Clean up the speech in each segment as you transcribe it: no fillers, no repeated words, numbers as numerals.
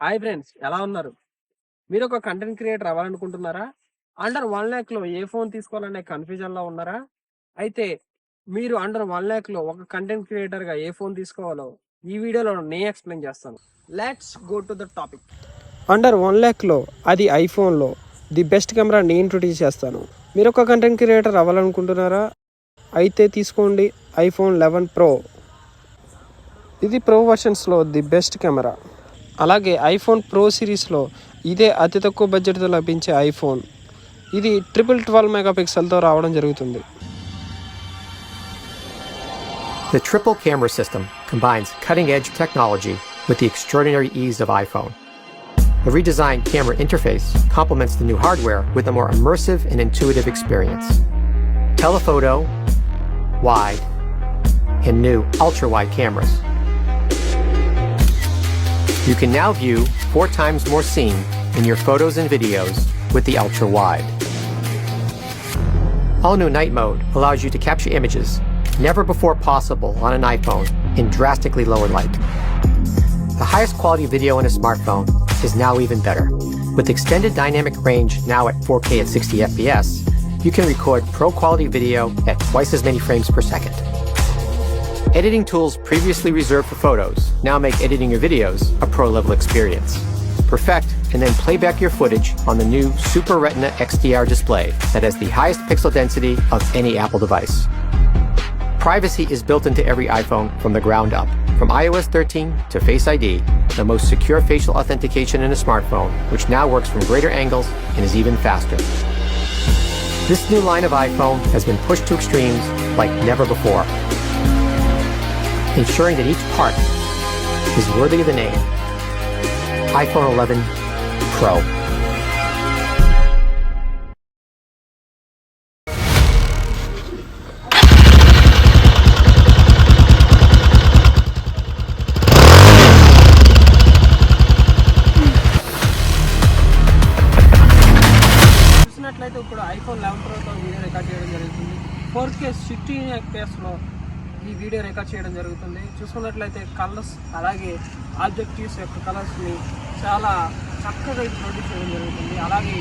Hi friends, ఎలా ఉన్నారు? మీరు ఒక కంటెంట్ క్రియేటర్ అవ్వాలనుకుంటున్నారా? అండర్ 1,00,000లో ఏ ఫోన్ తీసుకోవాలనే కన్ఫ్యూజన్‌లో ఉన్నారా? అయితే మీరు అండర్ 1,00,000లో ఒక కంటెంట్ క్రియేటర్‌గా ఏ ఫోన్ తీసుకోవాలో ఈ వీడియోలో నేను ఎక్స్‌ప్లెయిన్ చేస్తాను. Let's go to the topic. Under 1,00,000లో అది ఐఫోన్లో ది బెస్ట్ కెమెరా నేను ఇంట్రొడ్యూస్ చేస్తాను. మీరు ఒక కంటెంట్ క్రియేటర్ అవ్వాలనుకుంటున్నారా? అయితే తీసుకోండి ఐఫోన్ 11 ప్రో. ఇది ప్రో వర్షన్స్లో ది బెస్ట్ కెమెరా. అలాగే ఐఫోన్ ప్రో సిరీస్లో ఇదే అతి తక్కువ బడ్జెట్తో లభించే ఐఫోన్. ఇది 12 మెగాపిక్సెల్తో రావడం జరుగుతుంది. The triple camera system combines cutting-edge technology with the extraordinary ease of iPhone. The redesigned camera interface complements the new hardware with a more immersive and intuitive experience. Telephoto, wide, and new ultra-wide cameras. You can now view 4 times more scene in your photos and videos with the ultra-wide. All-new night mode allows you to capture images never before possible on an iPhone in drastically lower light. The highest quality video on a smartphone is now even better. With extended dynamic range now at 4K at 60 FPS, you can record pro-quality video at twice as many frames per second. Editing tools previously reserved for photos now make editing your videos a pro-level experience. Perfect and then play back your footage on the new Super Retina XDR display that has the highest pixel density of any Apple device. Privacy is built into every iPhone from the ground up. From iOS 13 to Face ID, the most secure facial authentication in a smartphone, which now works from greater angles and is even faster. This new line of iPhone has been pushed to extremes like never before, ensuring that each part is worthy of the name iPhone 11 Pro. చూసినట్లయితే ఇప్పుడు iPhone 11 ప్రోతో video record చేయడం జరుగుతుంది. 4K 60 FPSలో ఈ video record చేయడం జరుగుతుంది. చూసుకున్నట్లయితే colours అలాగే objectives యొక్క కలర్స్ని చాలా చక్కగా ప్రొడ్యూస్ చేయడం జరుగుతుంది. అలాగే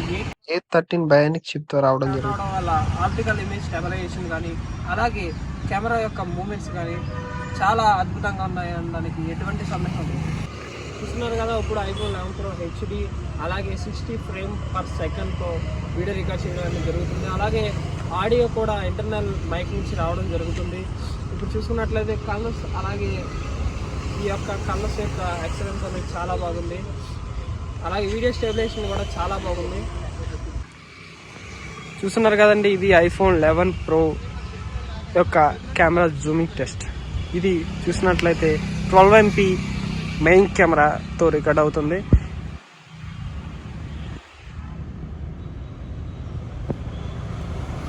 A13 బయానిక్ చిప్తో రావడం వల్ల ఆప్టికల్ ఇమేజ్ స్టెబిలైజేషన్ కానీ అలాగే కెమెరా యొక్క మూమెంట్స్ కానీ చాలా అద్భుతంగా ఉన్నాయనడానికి ఎటువంటి సందేహం లేదు. చూస్తున్నారు కదా, ఇప్పుడు ఐఫోన్ 11 ప్రో హెచ్డి అలాగే 60 ఫ్రేమ్ పర్ సెకండ్తో వీడియో రికార్డ్ చేయడం జరుగుతుంది. అలాగే ఆడియో కూడా ఇంటర్నల్ మైక్ నుంచి రావడం జరుగుతుంది. ఇప్పుడు చూసుకున్నట్లయితే కలర్స్ అలాగే ఈ యొక్క కలర్స్ యొక్క ఎక్సలెన్స్ అనేది చాలా బాగుంది. అలాగే వీడియో స్టెబిలైజేషన్ కూడా చాలా బాగుంది. చూస్తున్నారు కదండి, ఇది ఐఫోన్ 11 ప్రో యొక్క కెమెరా జూమింగ్ టెస్ట్. ఇది చూసినట్లయితే 12MP మెయిన్ కెమెరాతో రికార్డ్ అవుతుంది.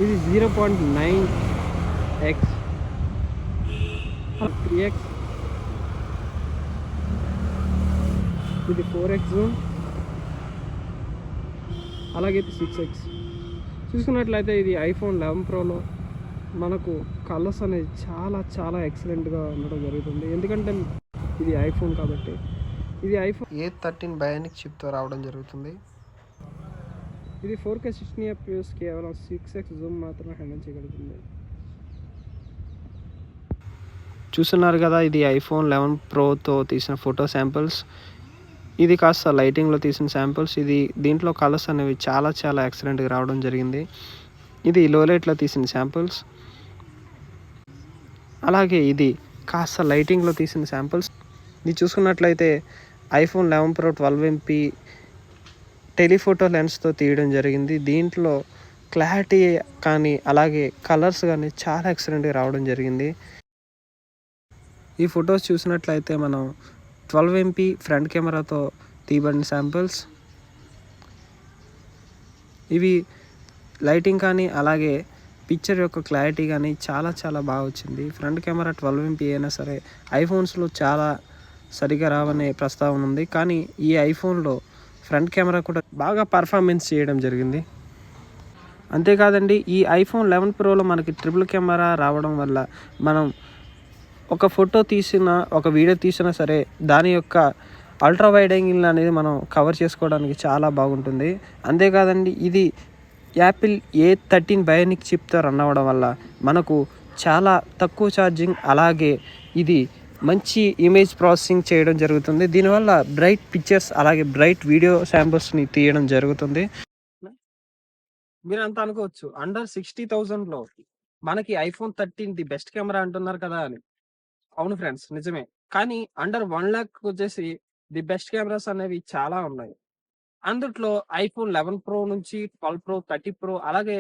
ఇది 0.9x 3x, ఇది 4x జూమ్, అలాగే 6x. చూసుకున్నట్లయితే ఇది ఐఫోన్ 11 ప్రోలో మనకు కలర్స్ అనేది చాలా చాలా ఎక్సలెంట్గా ఉండడం జరుగుతుంది. ఎందుకంటే ఇది ఐఫోన్ కాబట్టి. ఇది ఐఫోన్ A13 బయానిక్ చిప్తో రావడం జరుగుతుంది. ఇది 4K 60 FPS కేవలం 6x జూమ్ మాత్రమే హ్యాండిల్ చేయగలుగుతుంది. చూస్తున్నారు కదా, ఇది ఐఫోన్ 11 ప్రోతో తీసిన ఫోటో శాంపిల్స్. ఇది కాస్త లైటింగ్లో తీసిన శాంపిల్స్. దీంట్లో కలర్స్ అనేవి చాలా చాలా ఎక్సలెంట్గా రావడం జరిగింది. ఇది లో లైట్లో తీసిన శాంపిల్స్. అలాగే ఇది కాస్త లైటింగ్లో తీసిన శాంపిల్స్. ఇది చూసుకున్నట్లయితే ఐఫోన్ 11 ప్రో 12MP టెలిఫోటో లెన్స్తో తీయడం జరిగింది. దీంట్లో క్లారిటీ కానీ అలాగే కలర్స్ కానీ చాలా ఎక్సలెంట్గా రావడం జరిగింది. ఈ ఫొటోస్ చూసినట్లయితే మనం 12MP ఫ్రంట్ కెమెరాతో తీయబడిన శాంపిల్స్. ఇవి లైటింగ్ కానీ అలాగే పిక్చర్ యొక్క క్లారిటీ కానీ చాలా చాలా బాగా వచ్చింది. ఫ్రంట్ కెమెరా 12MP అయినా సరే ఐఫోన్స్లో చాలా సరిగా రావనే ప్రస్తావన ఉంది. కానీ ఈ ఐఫోన్లో ఫ్రంట్ కెమెరా కూడా బాగా పర్ఫార్మెన్స్ చేయడం జరిగింది. అంతేకాదండి, ఈ ఐఫోన్ 11 ప్రోలో మనకి ట్రిపుల్ కెమెరా రావడం వల్ల మనం ఒక ఫోటో తీసిన ఒక వీడియో తీసినా సరే దాని యొక్క అల్ట్రా వైడ్ యాంగిల్ అనేది మనం కవర్ చేసుకోవడానికి చాలా బాగుంటుంది. అంతేకాదండి, ఇది యాపిల్ A13 బయోనిక్ చిప్తో రన్ అవ్వడం వల్ల మనకు చాలా తక్కువ ఛార్జింగ్, అలాగే ఇది మంచి ఇమేజ్ ప్రాసెసింగ్ చేయడం జరుగుతుంది. దీనివల్ల బ్రైట్ పిక్చర్స్ అలాగే బ్రైట్ వీడియో శాంపుల్స్ని తీయడం జరుగుతుంది. మీరంతా అనుకోవచ్చు, అండర్ 60,000లో మనకి iPhone 13 ది బెస్ట్ కెమెరా అంటున్నారు కదా అని. అవును ఫ్రెండ్స్, నిజమే. కానీ అండర్ 1,00,000 వచ్చేసి ది బెస్ట్ కెమెరాస్ అనేవి చాలా ఉన్నాయి. అందుట్లో iPhone 11 Pro నుంచి 12 Pro, 30 Pro అలాగే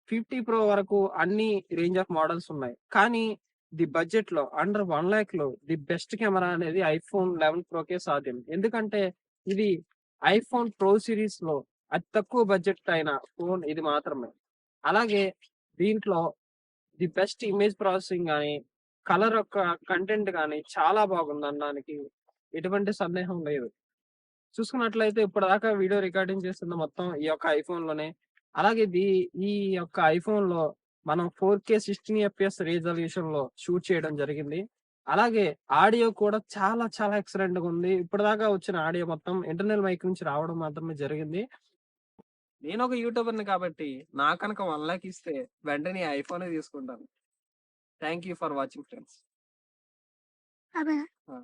50 Pro వరకు అన్ని రేంజ్ ఆఫ్ మోడల్స్ ఉన్నాయి. కానీ ది బడ్జెట్‌లో అండర్ 1,00,000లో ది బెస్ట్ కెమెరా అనేది iPhone 11 Proకే సాధ్యం. ఎందుకంటే ఇది iPhone Pro సిరీస్‌లో అతి తక్కువ బడ్జెట్ అయిన ఫోన్ ఇది మాత్రమే. అలాగే దీంట్లో ది బెస్ట్ ఇమేజ్ ప్రాసెసింగ్ గాని, కలర్ యొక్క కంటెంట్ గాని చాలా బాగుందనడానికి ఎటువంటి సందేహం లేదు. చూసుకున్నట్లయితే ఇప్పటిదాకా వీడియో రికార్డింగ్ చేస్తుంది మొత్తం ఈ యొక్క ఐఫోన్‌లోనే. అలాగే ఈ యొక్క ఐఫోన్‌లో మనం 4K 16 ఎఫ్‌పిఎస్ రిజల్యూషన్‌లో షూట్ చేయడం జరిగింది. అలాగే ఆడియో కూడా చాలా చాలా ఎక్సలెంట్‌గా ఉంది. ఇప్పటిదాకా వచ్చిన ఆడియో మొత్తం ఇంటర్నల్ మైక్ నుంచి రావడం మాత్రమే జరిగింది. నేనొక యూట్యూబర్‌ని కాబట్టి నాకు కనుక 1,00,000 ఇస్తే వెంటనే ఈ ఐఫోనే తీసుకుంటాను. Thank you for watching friends. అదే. ఆ!